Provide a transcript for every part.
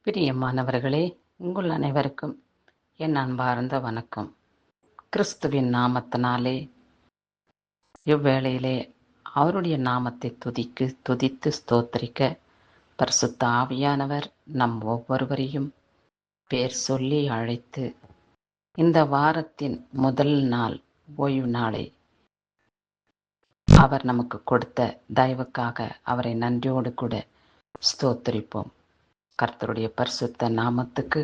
பிரியமானவர்களே, உங்கள் அனைவருக்கும் என் அன்பார்ந்த வணக்கம். கிறிஸ்துவின் நாமத்தினாலே இவ்வேளையிலே அவருடைய நாமத்தை துதித்து ஸ்தோத்திரிக்க பரிசுத்த ஆவியானவர் நம் ஒவ்வொருவரையும் பேர் சொல்லி அழைத்து இந்த வாரத்தின் முதல் நாள் ஓய்வு நாளை அவர் நமக்கு கொடுத்த தயவுக்காக அவரை நன்றியோடு கூட ஸ்தோத்திரிப்போம். கர்த்தருடைய பரிசுத்த நாமத்துக்கு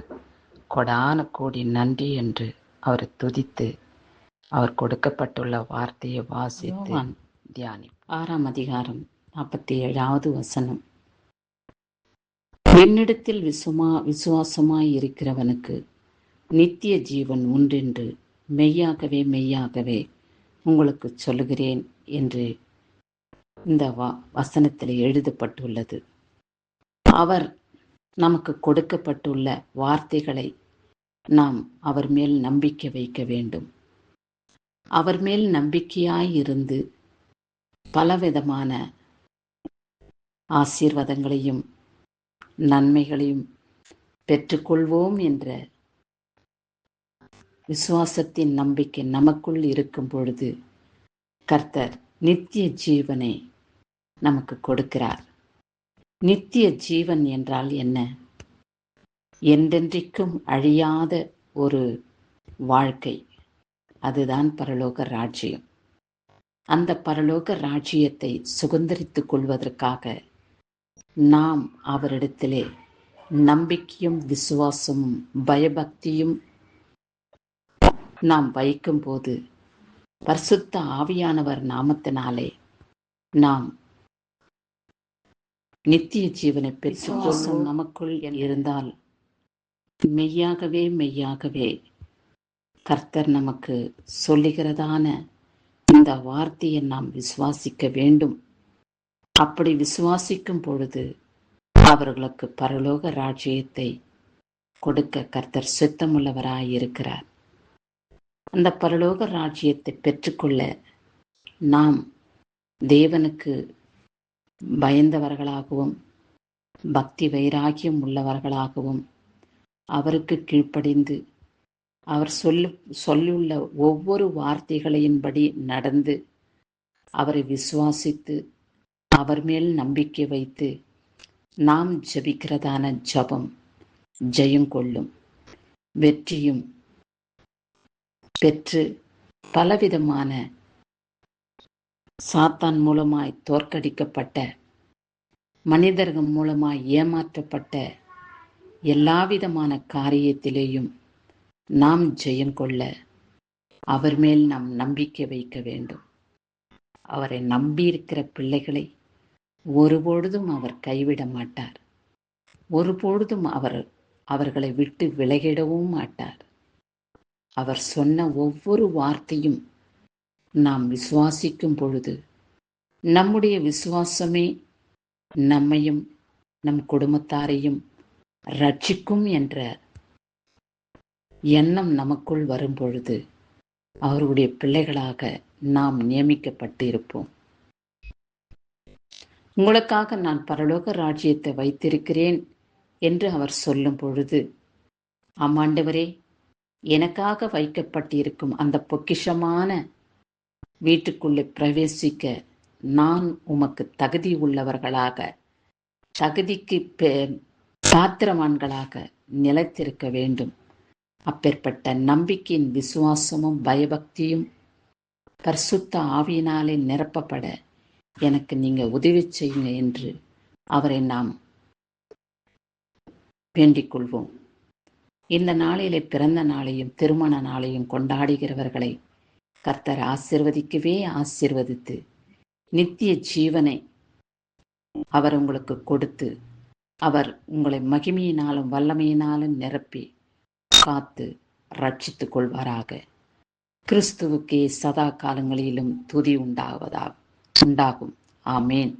கொடான கோடி நன்றி என்று அவரை துதித்து அவர் கொடுக்கப்பட்டுள்ள வார்த்தையை வாசித்து தியானி. 6ஆம் அதிகாரம் 47வது வசனம். என்னிடத்தில் விசுவாசமாய் இருக்கிறவனுக்கு நித்திய ஜீவன் உண்டென்று மெய்யாகவே மெய்யாகவே உங்களுக்கு சொல்லுகிறேன் என்று இந்த வசனத்தில் எழுதப்பட்டுள்ளது. அவர் நமக்கு கொடுக்கப்பட்டுள்ள வார்த்தைகளை நாம் அவர் மேல் நம்பிக்கை வைக்க வேண்டும். அவர் மேல் நம்பிக்கையாயிருந்து பலவிதமான ஆசீர்வாதங்களையும் நன்மைகளையும் பெற்றுக்கொள்வோம் என்ற விசுவாசத்தின் நம்பிக்கை நமக்குள் இருக்கும் பொழுது கர்த்தர் நித்திய ஜீவனை நமக்கு கொடுக்கிறார். நித்திய ஜீவன் என்றால் என்ன? என்றென்றைக்கும் அழியாத ஒரு வாழ்க்கை. அதுதான் பரலோக ராஜ்யம். அந்த பரலோக ராஜ்யத்தை சுதந்தரித்துக் கொள்வதற்காக நாம் அவரிடத்திலே நம்பிக்கையும் விசுவாசமும் பயபக்தியும் நாம் வைக்கும்போது பரிசுத்த ஆவியானவர் நாமத்தினாலே நாம் நித்திய ஜீவனை விசுவாசம் நமக்குள் இருந்தால் மெய்யாகவே மெய்யாகவே கர்த்தர் நமக்கு சொல்லுகிறதான இந்த வார்த்தையை நாம் விசுவாசிக்க வேண்டும். அப்படி விசுவாசிக்கும் பொழுது அவர்களுக்கு பரலோக ராஜ்யத்தை கொடுக்க கர்த்தர் சித்தமுள்ளவராயிருக்கிறார். அந்த பரலோக ராஜ்யத்தை பெற்றுக்கொள்ள நாம் தேவனுக்கு பயந்தவர்களாகவும் பக்தி வைராகியம் உள்ளவர்களாகவும் அவருக்கு கீழ்ப்படிந்து அவர் சொல்லுள்ள ஒவ்வொரு வார்த்தைகளின்படி நடந்து அவரை விசுவாசித்து அவர் மேல் நம்பிக்கை வைத்து நாம் ஜெபிக்கிறதான ஜெபம் ஜெயம் கொள்ளும், வெற்றியும் பெற்று பலவிதமான சாத்தான் மூலமாய் தோற்கடிக்கப்பட்ட மனிதர்கள் மூலமாய் ஏமாற்றப்பட்ட எல்லாவிதமான காரியத்திலேயும் நாம் ஜெயம் கொள்ள அவர் மேல் நாம் நம்பிக்கை வைக்க வேண்டும். அவரை நம்பியிருக்கிற பிள்ளைகளை ஒருபொழுதும் அவர் கைவிட மாட்டார். ஒருபொழுதும் அவர்களை விட்டு விலகிடவும் மாட்டார். அவர் சொன்ன ஒவ்வொரு வார்த்தையும் நாம் விசுவாசிக்கும் பொழுது நம்முடைய விசுவாசமே நம்மையும் நம் குடும்பத்தாரையும் ரட்சிக்கும் என்ற எண்ணம் நமக்குள் வரும் பொழுது அவருடைய பிள்ளைகளாக நாம் நியமிக்கப்பட்டு இருப்போம். உங்களுக்காக நான் பரலோக ராஜ்யத்தை வைத்திருக்கிறேன் என்று அவர் சொல்லும் பொழுது, ஆமாண்டவரே, எனக்காக வைக்கப்பட்டிருக்கும் அந்த பொக்கிஷமான வீட்டுக்குள்ளே பிரவேசிக்க நான் உமக்கு தகுதி உள்ளவர்களாக, தகுதிக்கு பாத்திரவான்களாக நிலைத்திருக்க வேண்டும். அப்பேற்பட்ட நம்பிக்கையின் விசுவாசமும் பயபக்தியும் பரிசுத்த ஆவியினாலே நிரப்பப்பட எனக்கு நீங்க உதவி செய்யுங்க என்று அவரை நாம் வேண்டிக் கொள்வோம். இந்த நாளிலே பிறந்த நாளையும் திருமண நாளையும் கொண்டாடுகிறவர்களை கர்த்தர் ஆசீர்வதிக்கவே ஆசீர்வதித்து நித்திய ஜீவனை அவர் உங்களுக்கு கொடுத்து அவர் உங்களை மகிமையினாலும் வல்லமையினாலும் நிரப்பி காத்து ரட்சித்துக் கொள்வாராக. கிறிஸ்துவுக்கே சதா காலங்களிலும் துதி உண்டாகும். ஆமேன்.